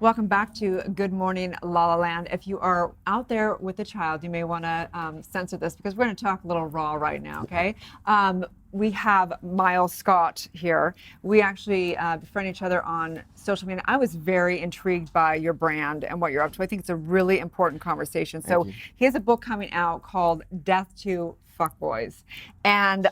Welcome back to Good Morning La Land. If you are out there with a child, you may want to censor this because we're going to talk a little raw right now, okay? We have Myles Scott here. We actually befriend each other on social media. I was very intrigued by your brand and what you're up to. I think it's a really important conversation. So he has a book coming out called Death to Fuckboys. And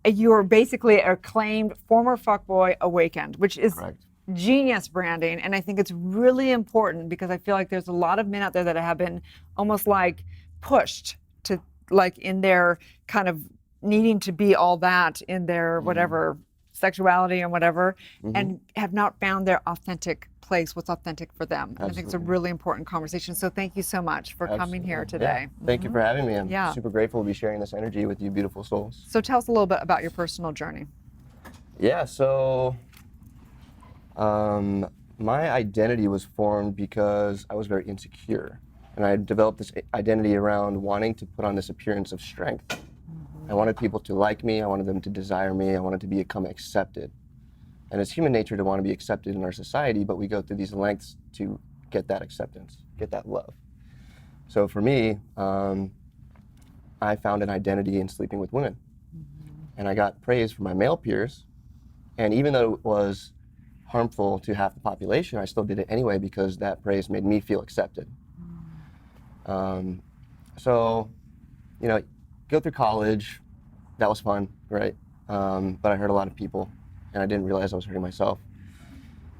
you're basically an acclaimed former fuckboy awakened, which is Correct. Genius branding. And I think it's really important because I feel like there's a lot of men out there that have been almost like pushed to like in their kind of needing to be all that in their whatever sexuality and whatever, and have not found their authentic place, what's authentic for them. And I think it's a really important conversation. So thank you so much for coming here today. Yeah. Thank you for having me. I'm super grateful to be sharing this energy with you beautiful souls. So tell us a little bit about your personal journey. Yeah, so my identity was formed because I was very insecure. And I developed this identity around wanting to put on this appearance of strength. I wanted people to like me, I wanted them to desire me, I wanted to become accepted. And it's human nature to want to be accepted in our society, but we go through these lengths to get that acceptance, get that love. So for me, I found an identity in sleeping with women. And I got praise from my male peers. And even though it was harmful to half the population, I still did it anyway because that praise made me feel accepted. So, you know, go through college, that was fun, right? But I hurt a lot of people and I didn't realize I was hurting myself.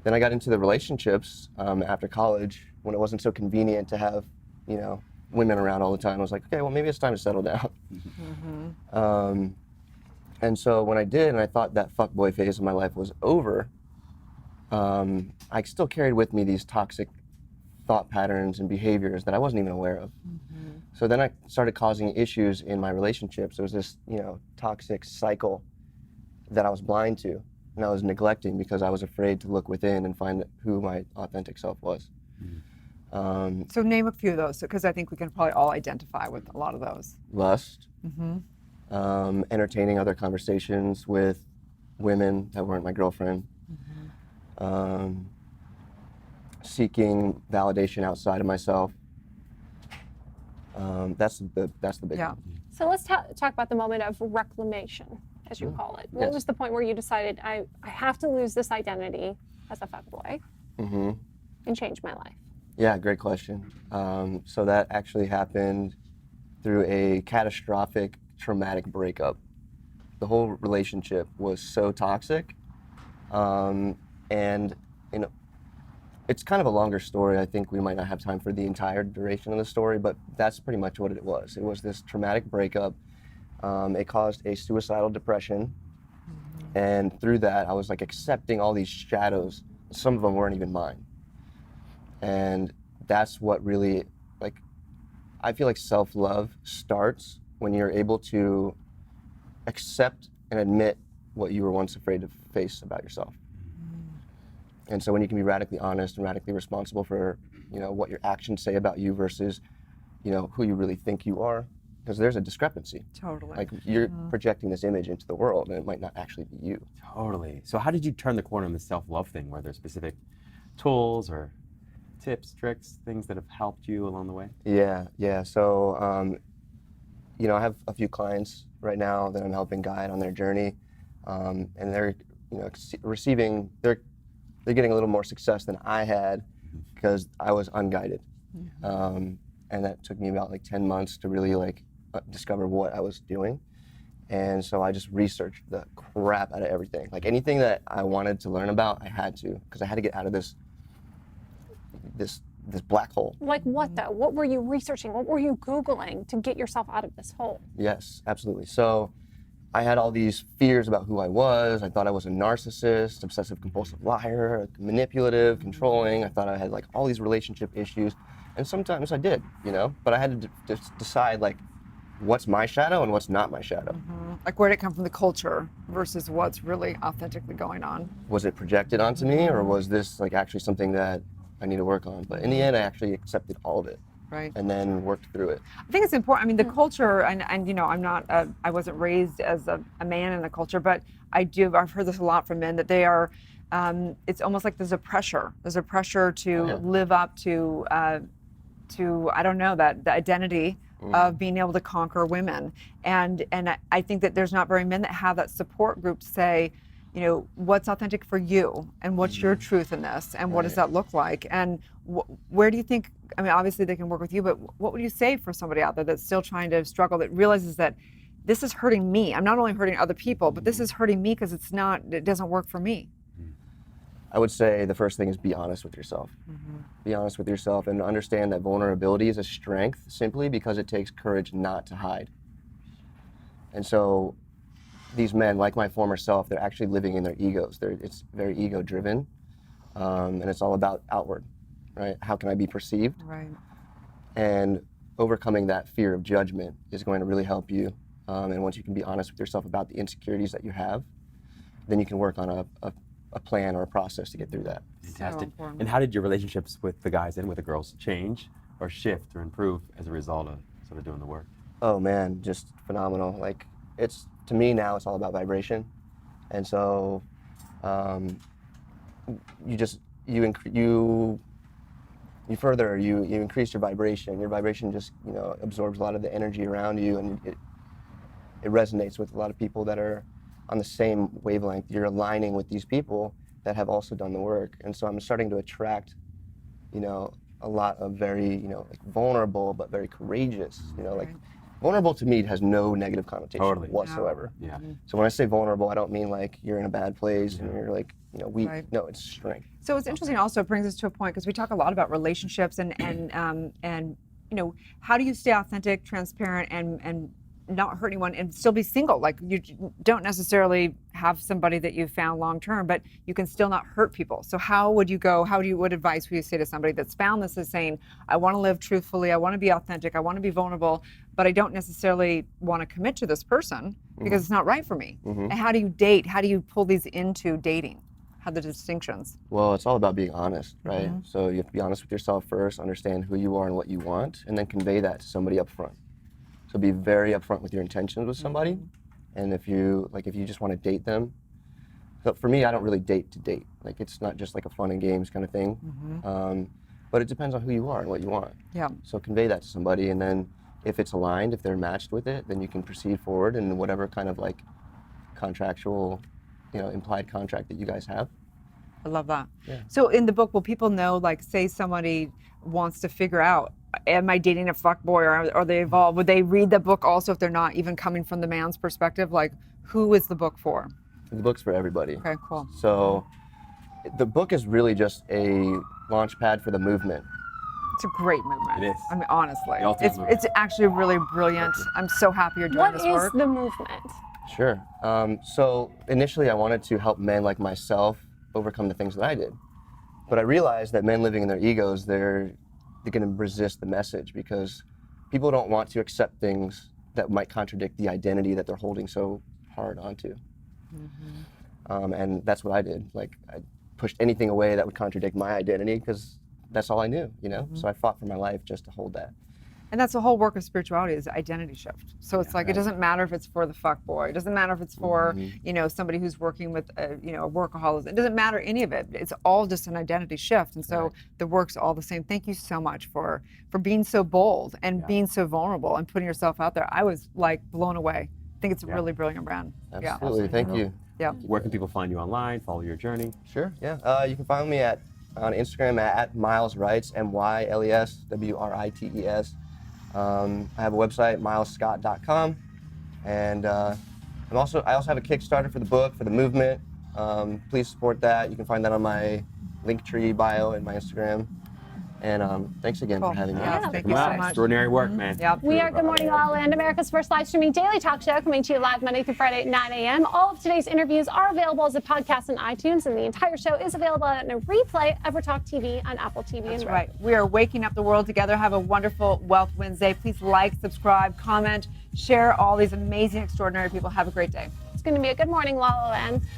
Then I got into the relationships after college when it wasn't so convenient to have, you know, women around all the time. I was like, okay, well maybe it's time to settle down. And so when I did, and I thought that fuckboy phase of my life was over, I still carried with me these toxic thought patterns and behaviors that I wasn't even aware of. So then I started causing issues in my relationships. There was this, you know, toxic cycle that I was blind to, and I was neglecting because I was afraid to look within and find who my authentic self was. So name a few of those, because I think we can probably all identify with a lot of those. Lust, entertaining other conversations with women that weren't my girlfriend, seeking validation outside of myself. That's the big one. So let's talk about the moment of reclamation, as you call it. What was the point where you decided, I have to lose this identity as a fuckboy and change my life? Yeah, great question. So that actually happened through a catastrophic, traumatic breakup. The whole relationship was so toxic, and you know, it's kind of a longer story. I think we might not have time for the entire duration of the story, but that's pretty much what it was. It was this traumatic breakup. It caused a suicidal depression, and through that, I was like accepting all these shadows. Some of them weren't even mine, and that's what really, like, I feel like self-love starts when you're able to accept and admit what you were once afraid to face about yourself. And so when you can be radically honest and radically responsible for, you know, what your actions say about you versus, you know, who you really think you are, because there's a discrepancy. Totally. Like you're projecting this image into the world and it might not actually be you. Totally. So how did you turn the corner on the self-love thing? Were there specific tools or tips, tricks, things that have helped you along the way? Yeah. So, you know, I have a few clients right now that I'm helping guide on their journey, and they're, you know, they're getting a little more success than I had because I was unguided. And that took me about like 10 months to really like discover what I was doing. And so I just researched the crap out of everything. Like anything that I wanted to learn about, I had to, because I had to get out of this black hole. Like what though? What were you researching? What were you Googling to get yourself out of this hole? Yes, absolutely. So I had all these fears about who I was. I thought I was a narcissist, obsessive compulsive liar, manipulative, controlling. I thought I had like all these relationship issues. And sometimes I did, you know, but I had to decide like what's my shadow and what's not my shadow. Like where did it come from, the culture versus what's really authentically going on? Was it projected onto me or was this like actually something that I need to work on? But in the end, I actually accepted all of it. Right. And then worked through it. I think it's important. I mean, the culture, and you know, I wasn't raised as a man in the culture, but I've heard this a lot from men, that they are it's almost like there's a pressure. There's a pressure to live up to I don't know, that the identity of being able to conquer women. And I think that there's not very many that have that support group to say, you know, what's authentic for you and what's your truth in this and what does that look like? And where do you think, I mean, obviously they can work with you, but what would you say for somebody out there that's still trying to struggle, that realizes that this is hurting me? I'm not only hurting other people, but this is hurting me because it doesn't work for me. I would say the first thing is be honest with yourself. Be honest with yourself and understand that vulnerability is a strength simply because it takes courage not to hide. And so these men, like my former self, they're actually living in their egos. It's very ego driven, and it's all about outward, right? How can I be perceived? Right. And overcoming that fear of judgment is going to really help you. And once you can be honest with yourself about the insecurities that you have, then you can work on a plan or a process to get through that. Fantastic. So important. And how did your relationships with the guys and with the girls change or shift or improve as a result of sort of doing the work? Oh man, just phenomenal. Like, it's, to me now, it's all about vibration. And so you increase your vibration. Your vibration just, you know, absorbs a lot of the energy around you, and it resonates with a lot of people that are on the same wavelength. You're aligning with these people that have also done the work. And so I'm starting to attract, you know, a lot of very, you know, like vulnerable but very courageous, you know, like vulnerable to me has no negative connotation whatsoever. Yeah. So when I say vulnerable, I don't mean like you're in a bad place and you're like, you know, weak. No, it's strength. So it's interesting also, it brings us to a point, because we talk a lot about relationships and you know, how do you stay authentic, transparent, and not hurt anyone and still be single? Like, you don't necessarily have somebody that you found long term, but you can still not hurt people. So what advice would you say to somebody that's found this, is saying, I want to live truthfully, I want to be authentic, I want to be vulnerable, but I don't necessarily want to commit to this person because it's not right for me? And how do you date? How do you pull these into dating? How are the distinctions? Well, it's all about being honest, right? So you have to be honest with yourself first, understand who you are and what you want, and then convey that to somebody up front. So be very upfront with your intentions with somebody. And if you just want to date them, so for me, I don't really date to date. Like, it's not just like a fun and games kind of thing. But it depends on who you are and what you want. Yeah. So convey that to somebody, and then if it's aligned, if they're matched with it, then you can proceed forward in whatever kind of like contractual, you know, implied contract that you guys have. I love that. Yeah. So in the book, will people know, like, say somebody wants to figure out, am I dating a fuckboy, or are they involved? Would they read the book also if they're not even coming from the man's perspective? Like, who is the book for? The book's for everybody. Okay, cool. So the book is really just a launch pad for the movement. It's a great movement. It is. I mean, honestly, The ultimate movement. it's actually really brilliant. I'm so happy you're doing What this is work. the movement? Sure. So initially I wanted to help men like myself overcome the things that I did. But I realized that men living in their egos, they're going to resist the message, because people don't want to accept things that might contradict the identity that they're holding so hard onto. And that's what I did. Like, I pushed anything away that would contradict my identity, because that's all I knew, you know? So I fought for my life just to hold that. And that's the whole work of spirituality, is identity shift. So it's like, it doesn't matter if it's for the fuck boy. It doesn't matter if it's for, you know, somebody who's working with, you know, a workaholic. It doesn't matter any of it. It's all just an identity shift. And so the work's all the same. Thank you so much for being so bold and being so vulnerable and putting yourself out there. I was like blown away. I think it's a really brilliant brand. Absolutely. Thank you. Yeah. Where can people find you online, follow your journey? Sure. Yeah. You can find me on Instagram at Myles Writes, MYLESWRITES. I have a website, MylesScott.com, and I also have a Kickstarter for the book, for the movement. Please support that. You can find that on my Linktree bio and my Instagram. And thanks again for having me. Yeah, thank you so Wow, much. extraordinary work, man. Yep. We are Good Morning LaLa Land, America's first live streaming daily talk show, coming to you live Monday through Friday at 9 a.m. All of today's interviews are available as a podcast on iTunes, and the entire show is available on a replay of Talk TV on Apple TV. That's right. We are waking up the world together. Have a wonderful Wealth Wednesday. Please like, subscribe, comment, share all these amazing, extraordinary people. Have a great day. It's going to be a Good Morning LaLa Land.